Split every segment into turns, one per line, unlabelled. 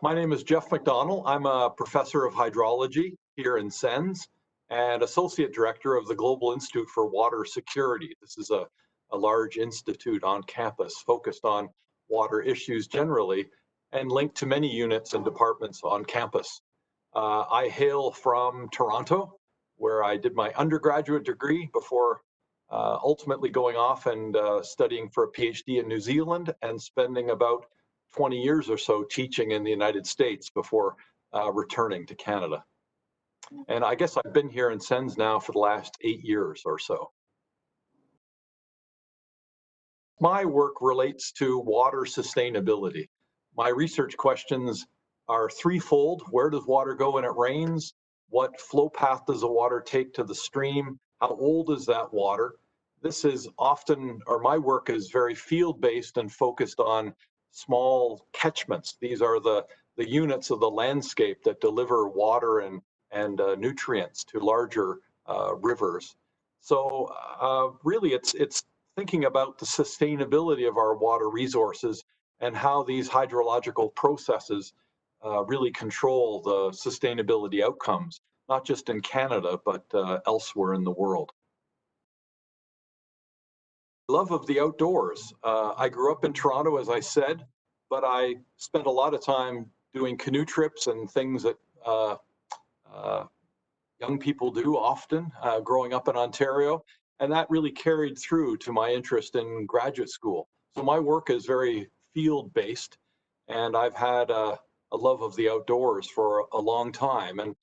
My name is Jeff McDonnell. I'm a professor of hydrology here in SENS and associate director of the Global Institute for Water Security. This is a large institute on campus focused on water issues generally and linked to many units and departments on campus. I hail from Toronto, where I did my undergraduate degree before ultimately going off and studying for a PhD in New Zealand and spending about 20 years or so teaching in the United States before returning to Canada. And I guess I've been here in SENS now for the last 8 years or so. My work relates to water sustainability. My research questions are threefold. Where does water go when it rains? What flow path does the water take to the stream? How old is that water? This is often, or my work is very field-based and focused on small catchments. These are the units of the landscape that deliver water and nutrients to larger rivers. So really it's thinking about the sustainability of our water resources and how these hydrological processes really control the sustainability outcomes, not just in Canada, but elsewhere in the world. Love of the outdoors. I grew up in Toronto, as I said, but I spent a lot of time doing canoe trips and things that uh, young people do often growing up in Ontario. And that really carried through to my interest in graduate school. So my work is very field based, and I've had a love of the outdoors for a long time. And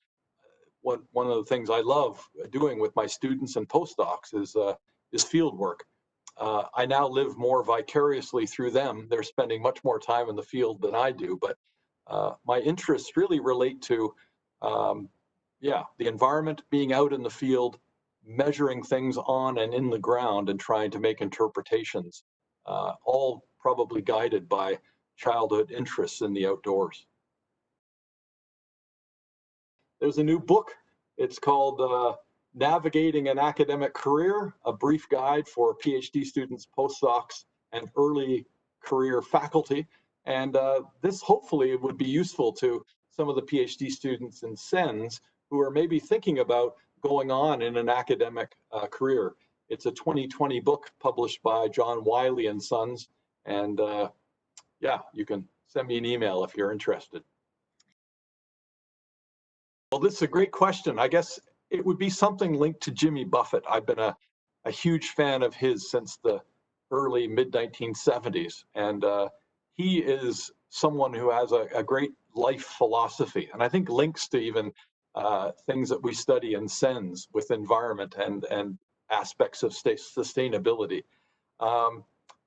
one of the things I love doing with my students and postdocs is field work. I now live more vicariously through them. They're spending much more time in the field than I do, but my interests really relate to the environment, being out in the field, measuring things on and in the ground and trying to make interpretations, all probably guided by childhood interests in the outdoors. There's a new book. It's called Navigating an Academic Career, a brief guide for PhD students, postdocs, and early career faculty. And this hopefully would be useful to some of the PhD students in SENS who are maybe thinking about going on in an academic career. It's a 2020 book published by John Wiley and Sons. And you can send me an email if you're interested. Well, this is a great question. I guess it would be something linked to Jimmy Buffett. I've been a huge fan of his since the early mid-1970s. And he is someone who has a great life philosophy, and I think links to even things that we study in SENS with environment and aspects of sustainability.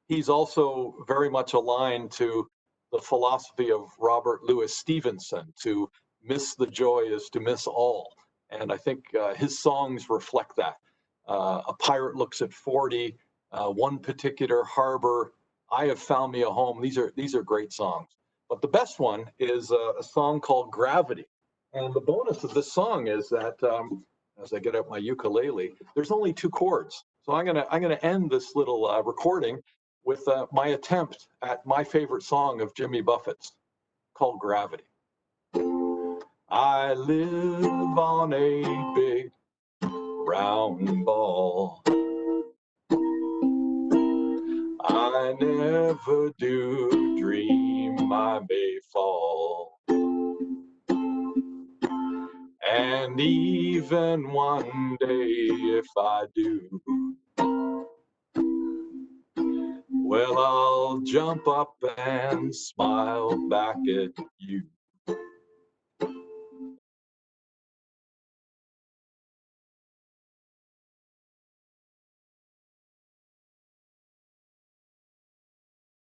He's also very much aligned to the philosophy of Robert Louis Stevenson, to miss the joy is to miss all. And I think his songs reflect that. A Pirate Looks at 40, One Particular Harbor, I Have Found Me a Home. These are great songs. But the best one is a song called Gravity. And the bonus of this song is that as I get out my ukulele, there's only 2 chords. So I'm gonna end this little recording with my attempt at my favorite song of Jimmy Buffett's, called Gravity. I live on a big round ball. I never do dream I may fall. And even one day if I do, well, I'll jump up and smile back at you.